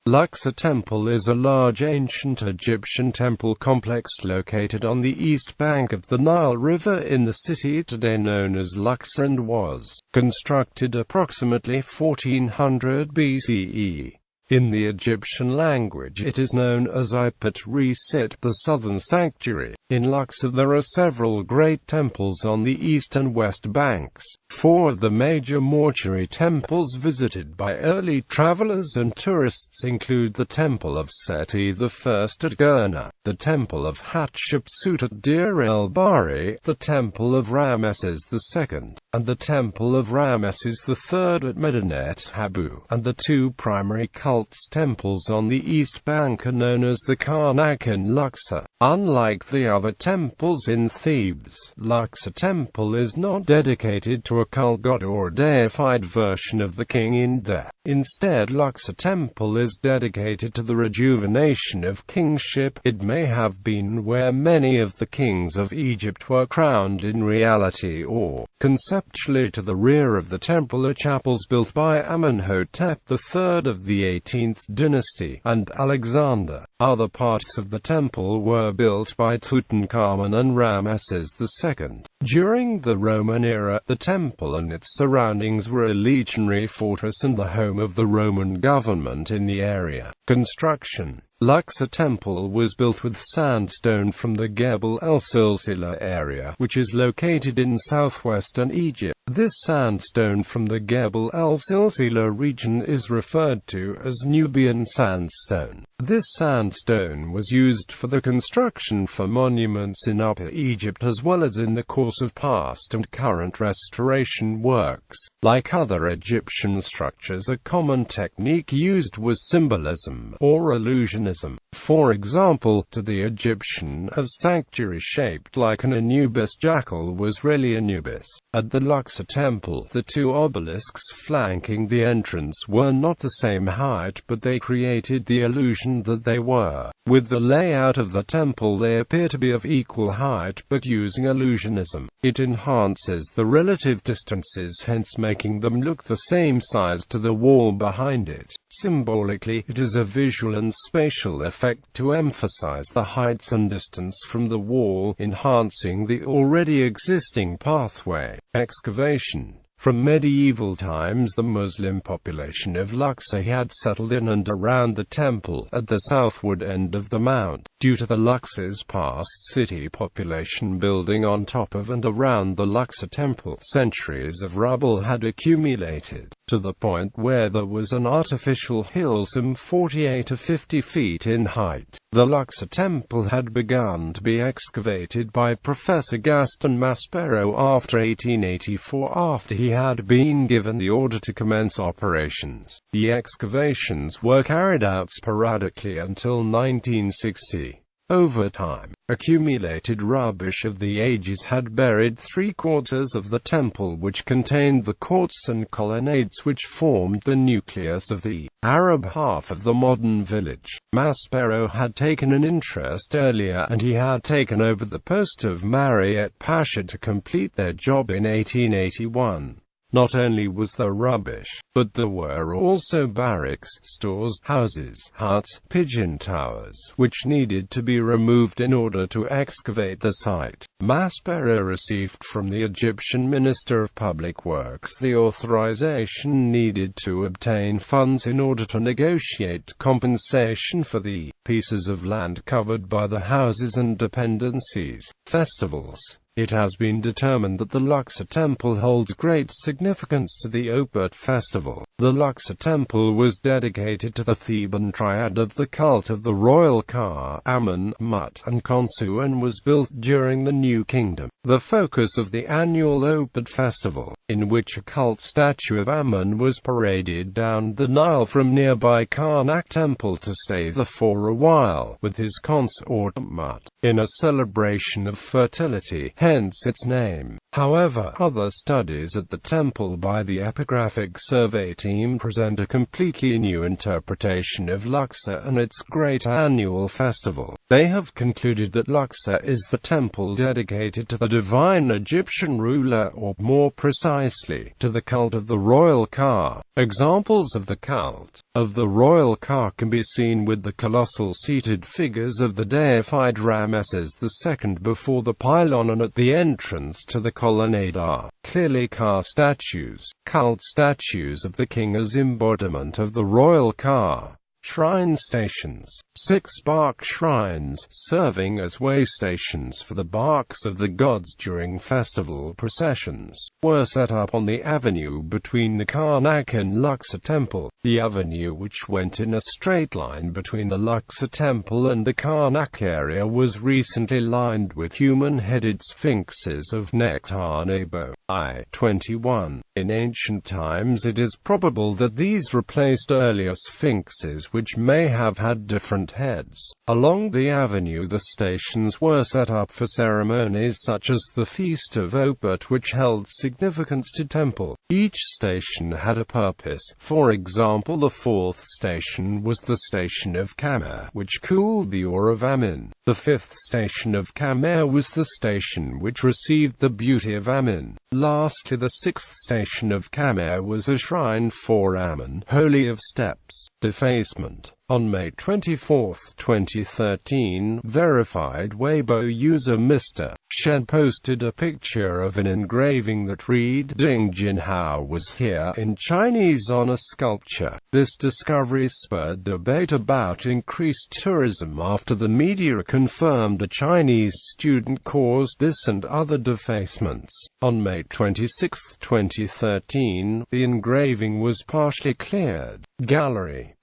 Luxor Temple is a large ancient Egyptian temple complex located on the east bank of the Nile River in the city today known as Luxor and was constructed approximately 1400 BCE. In the Egyptian language it is known as ipet, resyt, the southern sanctuary. In Luxor there are several great temples on the east and west banks. Four of the major mortuary temples visited by early travelers and tourists include the Temple of Seti I at Gurnah, the Temple of Hatshepsut at Deir el Bahri, the Temple of Ramesses II, and the Temple of Ramesses III at Medinet Habu, and the two primary cults temples on the east bank are known as the Karnak and Luxor. Unlike the other temples in Thebes, Luxor Temple is not dedicated to a cult god or a deified version of the king in death. Instead, Luxor Temple is dedicated to the rejuvenation of kingship. It may have been where many of the kings of Egypt were crowned in reality, or, conceptually, to the rear of the temple are chapels built by Amenhotep III of the 18th dynasty, and Alexander. Other parts of the temple were built by Tutankhamun and Ramesses II. During the Roman era, the temple and its surroundings were a legionary fortress and the home of the Roman government in the area. Construction. Luxor Temple was built with sandstone from the Gebel el-Silsila area, which is located in southwestern Egypt. This sandstone from the Gebel el-Silsila region is referred to as Nubian sandstone. This sandstone was used for the construction for monuments in Upper Egypt as well as in the course of past and current restoration works. Like other Egyptian structures, a common technique used was symbolism, or illusionism. For example, to the Egyptian, a sanctuary shaped like an Anubis jackal was really Anubis. At the Luxor Temple, the two obelisks flanking the entrance were not the same height, but they created the illusion that they were. With the layout of the temple, they appear to be of equal height, but using illusionism, it enhances the relative distances, hence making them look the same size to the wall behind it. Symbolically, it is a visual and spatial effect to emphasize the heights and distance from the wall, enhancing the already existing pathway. Excavation. From medieval times, the Muslim population of Luxor had settled in and around the temple, at the southward end of the mount. Due to the Luxor's past city population building on top of and around the Luxor Temple, centuries of rubble had accumulated, to the point where there was an artificial hill some 48 to 50 feet in height. The Luxor Temple had begun to be excavated by Professor Gaston Maspero after 1884, after he had been given the order to commence operations. The excavations were carried out sporadically until 1960. Over time, accumulated rubbish of the ages had buried three-quarters of the temple, which contained the courts and colonnades which formed the nucleus of the Arab half of the modern village. Maspero had taken an interest earlier, and he had taken over the post of Mariette Pasha to complete their job in 1881. Not only was there rubbish, but there were also barracks, stores, houses, huts, pigeon towers, which needed to be removed in order to excavate the site. Maspero received from the Egyptian Minister of Public Works the authorization needed to obtain funds in order to negotiate compensation for the pieces of land covered by the houses and dependencies. Festivals. It has been determined that the Luxor Temple holds great significance to the Opet festival. The Luxor Temple was dedicated to the Theban triad of the cult of the royal Ka, Amun, Mut, and Khonsu, and was built during the New Kingdom. The focus of the annual Opet festival, in which a cult statue of Amun was paraded down the Nile from nearby Karnak Temple to stay there for a while, with his consort Mut, in a celebration of fertility, hence its name. However, other studies at the temple by the Epigraphic Survey team present a completely new interpretation of Luxor and its great annual festival. They have concluded that Luxor is the temple dedicated to the divine Egyptian ruler, or more precisely, to the cult of the royal Ka. Examples of the cult of the royal Ka can be seen with the colossal seated figures of the deified Ramesses II before the pylon and at the entrance to the colonnade are clearly Ka statues, cult statues of the king as embodiment of the royal Ka. Shrine stations. 6 bark shrines, serving as way stations for the barks of the gods during festival processions, were set up on the avenue between the Karnak and Luxor Temple. The avenue, which went in a straight line between the Luxor Temple and the Karnak area, was recently lined with human-headed sphinxes of Nectar-Nebo. I-21. In ancient times it is probable that these replaced earlier sphinxes which may have had different heads. Along the avenue the stations were set up for ceremonies such as the Feast of Opet, which held significance to temple. Each station had a purpose. For example, the 4th station was the station of Kamer, which cooled the ore of Amun. The 5th station of Kamer was the station which received the beauty of Amun. Lastly, the 6th station of Kamer was a shrine for Amun, holy of steps. Defacement. On May 24, 2013, verified Weibo user Mr. Shed posted a picture of an engraving that read "Ding Jinhao was here" in Chinese on a sculpture. This discovery spurred debate about increased tourism after the media confirmed a Chinese student caused this and other defacements. On May 26, 2013, the engraving was partially cleared. Gallery.